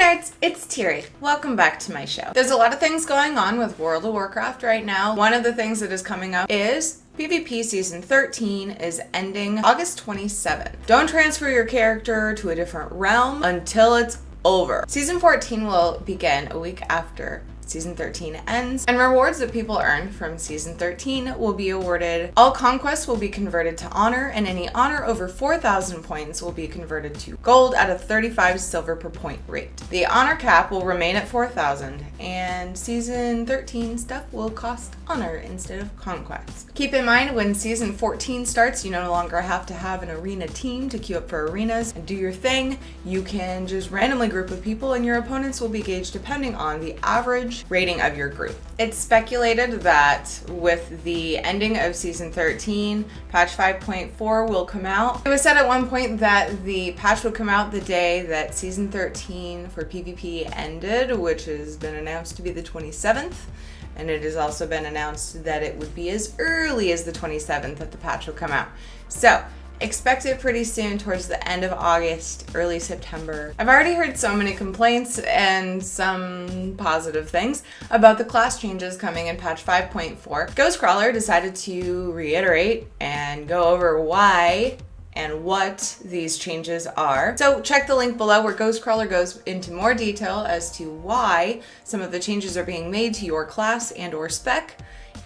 nerds, it's Tiri. Welcome back to my show. There's a lot of things going on with World of Warcraft right now. One of the things that is coming up is PvP Season 13 is ending August 27th. Don't transfer your character to a different realm until it's over. Season 14 will begin a week after Season 13 ends, and rewards that people earn from Season 13 will be awarded. All conquests will be converted to honor, and any honor over 4,000 points will be converted to gold at a 35 silver per point rate. The honor cap will remain at 4,000, and Season 13 stuff will cost honor instead of conquest. Keep in mind, when Season 14 starts, you no longer have to have an arena team to queue up for arenas and do your thing. You can just randomly group with people, and your opponents will be gauged depending on the average rating of your group. It's speculated that with the ending of Season 13, patch 5.4 will come out. It was said at one point that the patch would come out the day that Season 13 for PvP ended, which has been announced to be the 27th. And it has also been announced that it would be as early as the 27th that the patch will come out. So expect it pretty soon, towards the end of August, early September. I've already heard so many complaints and some positive things about the class changes coming in patch 5.4. Ghostcrawler decided to reiterate and go over why and what these changes are. So check the link below where Ghostcrawler goes into more detail as to why some of the changes are being made to your class and or spec,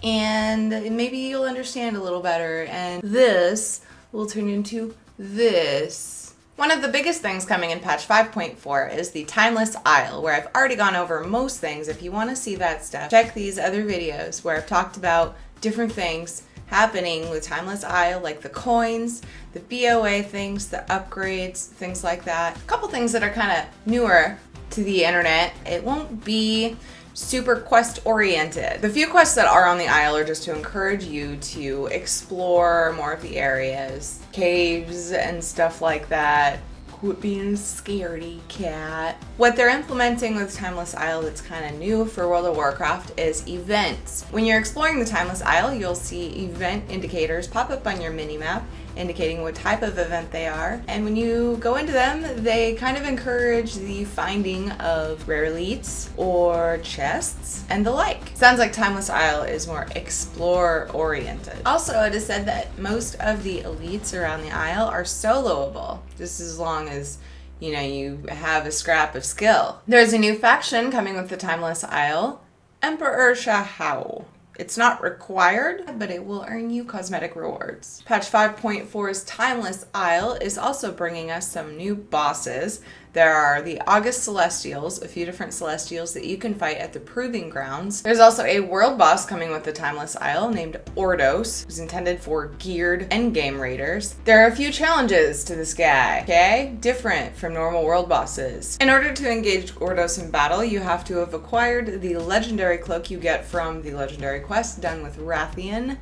and maybe you'll understand a little better, and this will turn into this. One of the biggest things coming in patch 5.4 is the Timeless Isle, where I've already gone over most things. If you want to see that stuff, check these other videos where I've talked about different things happening with Timeless Isle, like the coins, the BOA things, the upgrades, things like that. A couple things that are kind of newer to the internet. It won't be super quest oriented. The few quests that are on the Isle are just to encourage you to explore more of the areas, caves and stuff like that. Quit being a scaredy cat. What they're implementing with Timeless Isle that's kind of new for World of Warcraft is events. When you're exploring the Timeless Isle, you'll see event indicators pop up on your minimap indicating what type of event they are. And when you go into them, they kind of encourage the finding of rare elites or chests and the like. Sounds like Timeless Isle is more explore oriented. Also, it is said that most of the elites around the Isle are soloable, just as long as you have a scrap of skill. There's a new faction coming with the Timeless Isle, Emperor Shahao. It's not required, but it will earn you cosmetic rewards. Patch 5.4's Timeless Isle is also bringing us some new bosses. There are the August Celestials, a few different Celestials that you can fight at the Proving Grounds. There's also a world boss coming with the Timeless Isle named Ordos, who's intended for geared endgame raiders. There are a few challenges to this guy, okay? Different from normal world bosses. In order to engage Ordos in battle, you have to have acquired the legendary cloak you get from the legendary quest done with Rathian.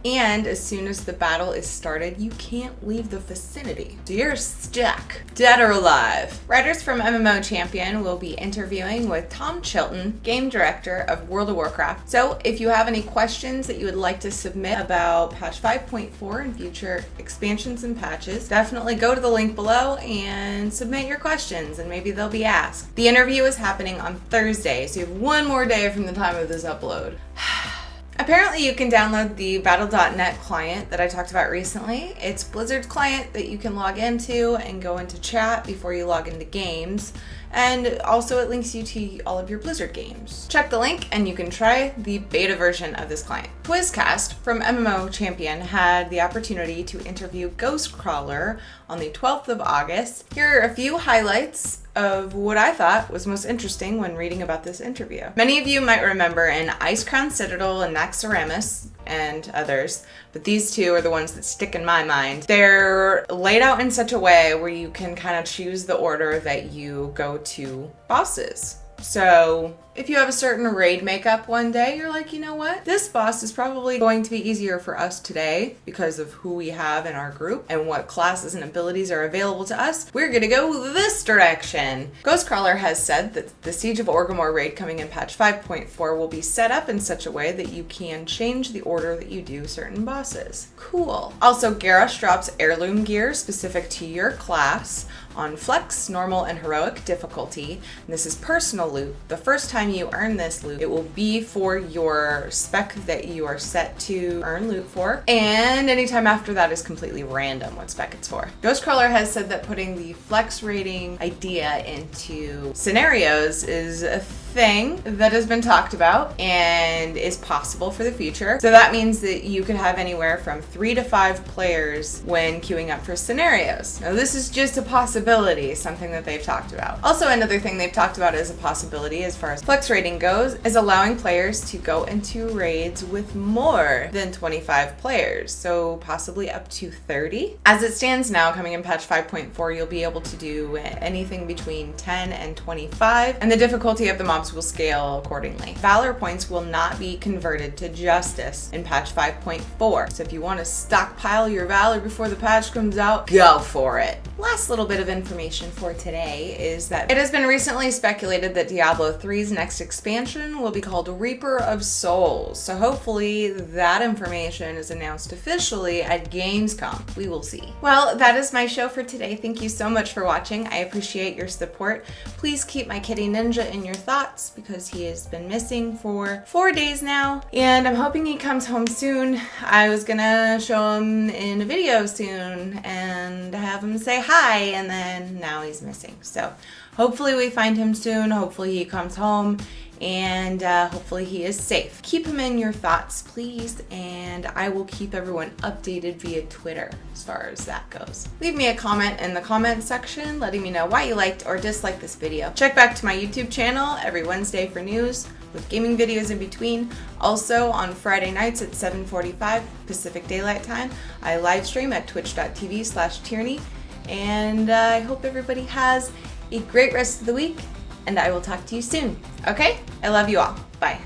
And as soon as the battle is started, you can't leave the vicinity. So you're stuck, dead or alive. Writers from mmo-champion will be interviewing with Chilton, game director of World of Warcraft. So if you have any questions that you would like to submit about patch 5.4 and future expansions and patches, definitely go to the link below and submit your questions, and maybe they'll be asked. The interview is happening on Thursday, so you have one more day from the time of this upload. Apparently you can download the battle.net client that I talked about recently. It's Blizzard's client that you can log into and go into chat before you log into games. And also it links you to all of your Blizzard games. Check the link and you can try the beta version of this client. Quizcast from mmo-champion had the opportunity to interview Ghostcrawler on the 12th of August. Here are a few highlights of what I thought was most interesting when reading about this interview. Many of you might remember an Icecrown Citadel and Naxxramas and others, but these two are the ones that stick in my mind. They're laid out in such a way where you can kind of choose the order that you go to bosses. So If you have a certain raid makeup one day, you're like, you know what? This boss is probably going to be easier for us today because of who we have in our group and what classes and abilities are available to us. We're gonna go this direction. Ghostcrawler has said that the Siege of Orgrimmar raid coming in patch 5.4 will be set up in such a way that you can change the order that you do certain bosses. Cool. Also, Garrosh drops heirloom gear specific to your class on Flex, Normal, and Heroic difficulty. And this is personal loot. The first time you earn this loot, it will be for your spec that you are set to earn loot for, and anytime after that is completely random what spec it's for. Ghostcrawler has said that putting the Flex rating idea into scenarios is a thing that has been talked about and is possible for the future. So that means that you could have anywhere from 3 to 5 players when queuing up for scenarios. Now this is just a possibility, something that they've talked about. Also, another thing they've talked about as a possibility as far as flex rating goes is allowing players to go into raids with more than 25 players, so possibly up to 30. As it stands now, coming in patch 5.4, you'll be able to do anything between 10 and 25, and the difficulty of the mobs will scale accordingly. Valor points will not be converted to justice in patch 5.4, so if you want to stockpile your valor before the patch comes out, go for it. Last little bit of information for today is that it has been recently speculated that Diablo 3's next expansion will be called Reaper of Souls, so hopefully that information is announced officially at Gamescom. We will see. Well, that is my show for today. Thank you so much for watching. I appreciate your support. Please keep my kitty ninja in your thoughts because he has been missing for 4 days now, and I'm hoping he comes home soon. I was gonna show him in a video soon and have him say hi, and then now he's missing. So hopefully we find him soon. Hopefully he comes home, and hopefully he is safe. Keep him in your thoughts, please, and I will keep everyone updated via Twitter as far as that goes. Leave me a comment in the comment section letting me know why you liked or disliked this video. Check back to my YouTube channel every Wednesday for news with gaming videos in between. Also on Friday nights at 7:45 Pacific Daylight Time, I live stream at twitch.tv/Tirinei, and I hope everybody has a great rest of the week, and I will talk to you soon. Okay? I love you all. Bye.